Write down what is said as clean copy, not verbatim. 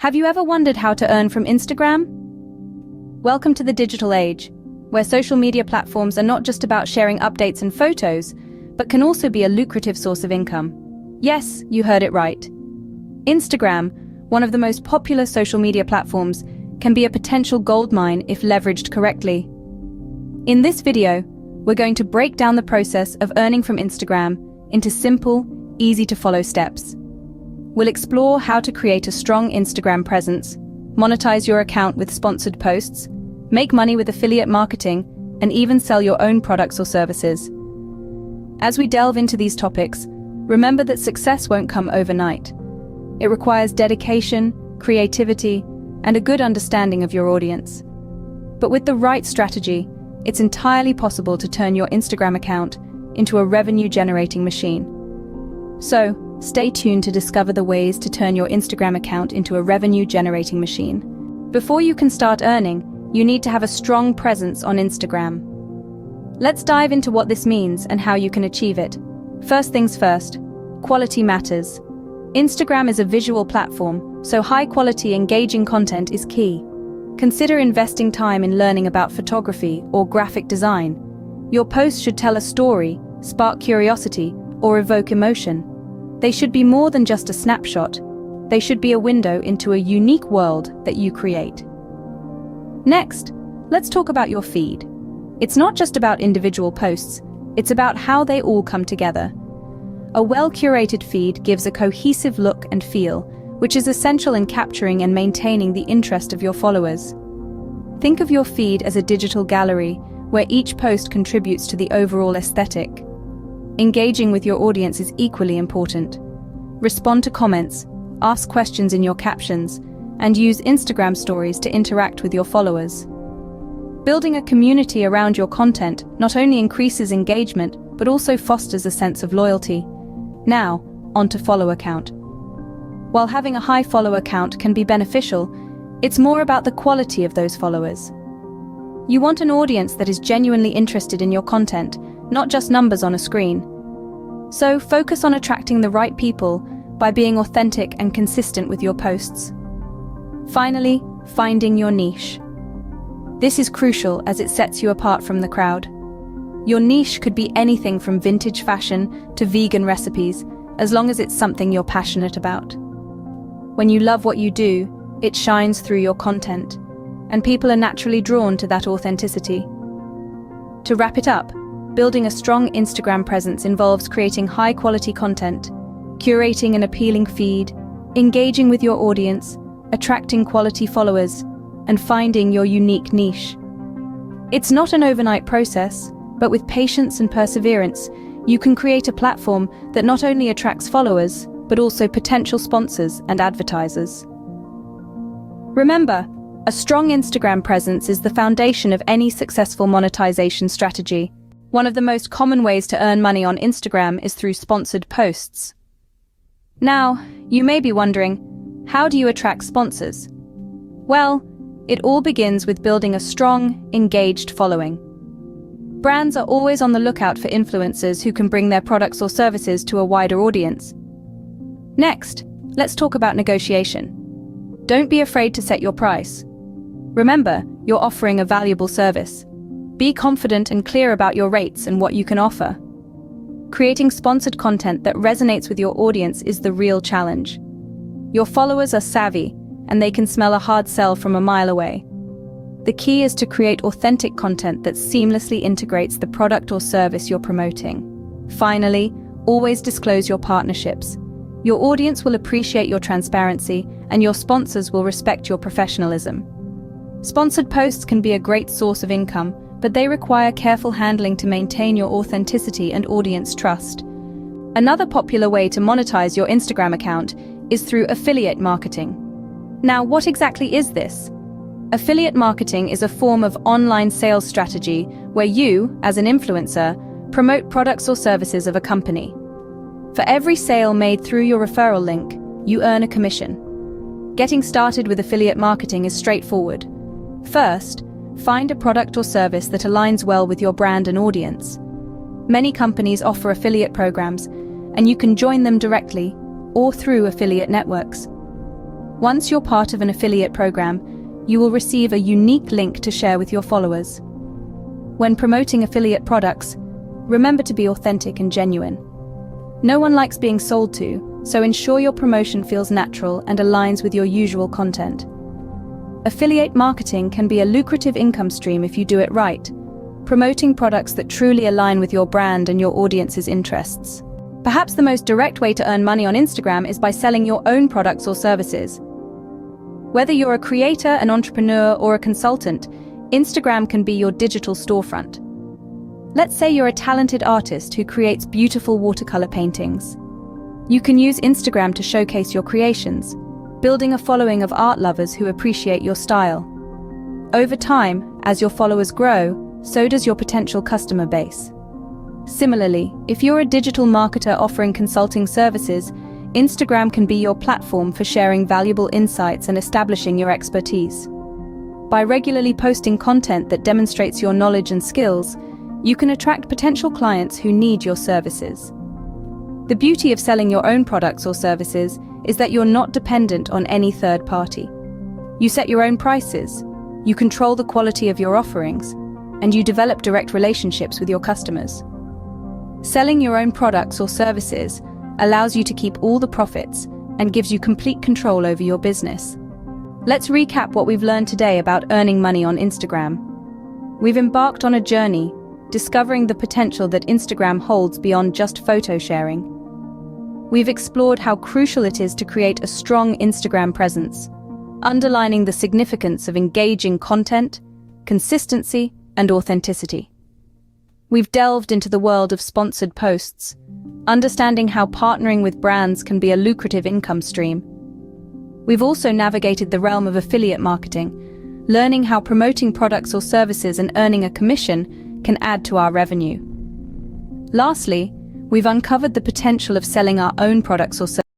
Have you ever wondered how to earn from Instagram? Welcome to the digital age, where social media platforms are not just about sharing updates and photos, but can also be a lucrative source of income. Yes, you heard it right. Instagram, one of the most popular social media platforms, can be a potential goldmine if leveraged correctly. In this video, we're going to break down the process of earning from Instagram into simple, easy-to-follow steps. We'll explore how to create a strong Instagram presence, monetize your account with sponsored posts, make money with affiliate marketing, and even sell your own products or services. As we delve into these topics, remember that success won't come overnight. It requires dedication, creativity, and a good understanding of your audience. But with the right strategy, it's entirely possible to turn your Instagram account into a revenue-generating machine. So, stay tuned to discover the ways to turn your Instagram account into a revenue-generating machine. Before you can start earning, you need to have a strong presence on Instagram. Let's dive into what this means and how you can achieve it. First things first, quality matters. Instagram is a visual platform, so high-quality, engaging content is key. Consider investing time in learning about photography or graphic design. Your posts should tell a story, spark curiosity, or evoke emotion. They should be more than just a snapshot. They should be a window into a unique world that you create. Next, let's talk about your feed. It's not just about individual posts, it's about how they all come together. A well-curated feed gives a cohesive look and feel, which is essential in capturing and maintaining the interest of your followers. Think of your feed as a digital gallery, where each post contributes to the overall aesthetic. Engaging with your audience is equally important. Respond to comments, ask questions in your captions, and use Instagram stories to interact with your followers. Building a community around your content not only increases engagement, but also fosters a sense of loyalty. Now, on to follower count. While having a high follower count can be beneficial, it's more about the quality of those followers. You want an audience that is genuinely interested in your content, not just numbers on a screen. So focus on attracting the right people by being authentic and consistent with your posts. Finally, finding your niche. This is crucial as it sets you apart from the crowd. Your niche could be anything from vintage fashion to vegan recipes, as long as it's something you're passionate about. When you love what you do, it shines through your content, and people are naturally drawn to that authenticity. To wrap it up, building a strong Instagram presence involves creating high-quality content, curating an appealing feed, engaging with your audience, attracting quality followers, and finding your unique niche. It's not an overnight process, but with patience and perseverance, you can create a platform that not only attracts followers, but also potential sponsors and advertisers. Remember, a strong Instagram presence is the foundation of any successful monetization strategy. One of the most common ways to earn money on Instagram is through sponsored posts. Now, you may be wondering, how do you attract sponsors? Well, it all begins with building a strong, engaged following. Brands are always on the lookout for influencers who can bring their products or services to a wider audience. Next, let's talk about negotiation. Don't be afraid to set your price. Remember, you're offering a valuable service. Be confident and clear about your rates and what you can offer. Creating sponsored content that resonates with your audience is the real challenge. Your followers are savvy, and they can smell a hard sell from a mile away. The key is to create authentic content that seamlessly integrates the product or service you're promoting. Finally, always disclose your partnerships. Your audience will appreciate your transparency, and your sponsors will respect your professionalism. Sponsored posts can be a great source of income, but they require careful handling to maintain your authenticity and audience trust. Another popular way to monetize your Instagram account is through affiliate marketing. Now, what exactly is this? Affiliate marketing is a form of online sales strategy where you, as an influencer, promote products or services of a company. For every sale made through your referral link, you earn a commission. Getting started with affiliate marketing is straightforward. First, find a product or service that aligns well with your brand and audience. Many companies offer affiliate programs, and you can join them directly or through affiliate networks. Once you're part of an affiliate program, you will receive a unique link to share with your followers. When promoting affiliate products, remember to be authentic and genuine. No one likes being sold to, so ensure your promotion feels natural and aligns with your usual content. Affiliate marketing can be a lucrative income stream if you do it right, promoting products that truly align with your brand and your audience's interests. Perhaps the most direct way to earn money on Instagram is by selling your own products or services. Whether you're a creator, an entrepreneur, or a consultant, Instagram can be your digital storefront. Let's say you're a talented artist who creates beautiful watercolor paintings. You can use Instagram to showcase your creations, building a following of art lovers who appreciate your style. Over time, as your followers grow, so does your potential customer base. Similarly, if you're a digital marketer offering consulting services, Instagram can be your platform for sharing valuable insights and establishing your expertise. By regularly posting content that demonstrates your knowledge and skills, you can attract potential clients who need your services. The beauty of selling your own products or services is that you're not dependent on any third party. You set your own prices, you control the quality of your offerings, and you develop direct relationships with your customers. Selling your own products or services allows you to keep all the profits and gives you complete control over your business. Let's recap what we've learned today about earning money on Instagram. We've embarked on a journey, discovering the potential that Instagram holds beyond just photo sharing. We've explored how crucial it is to create a strong Instagram presence, underlining the significance of engaging content, consistency, and authenticity. We've delved into the world of sponsored posts, understanding how partnering with brands can be a lucrative income stream. We've also navigated the realm of affiliate marketing, learning how promoting products or services and earning a commission can add to our revenue. Lastly, we've uncovered the potential of selling our own products or services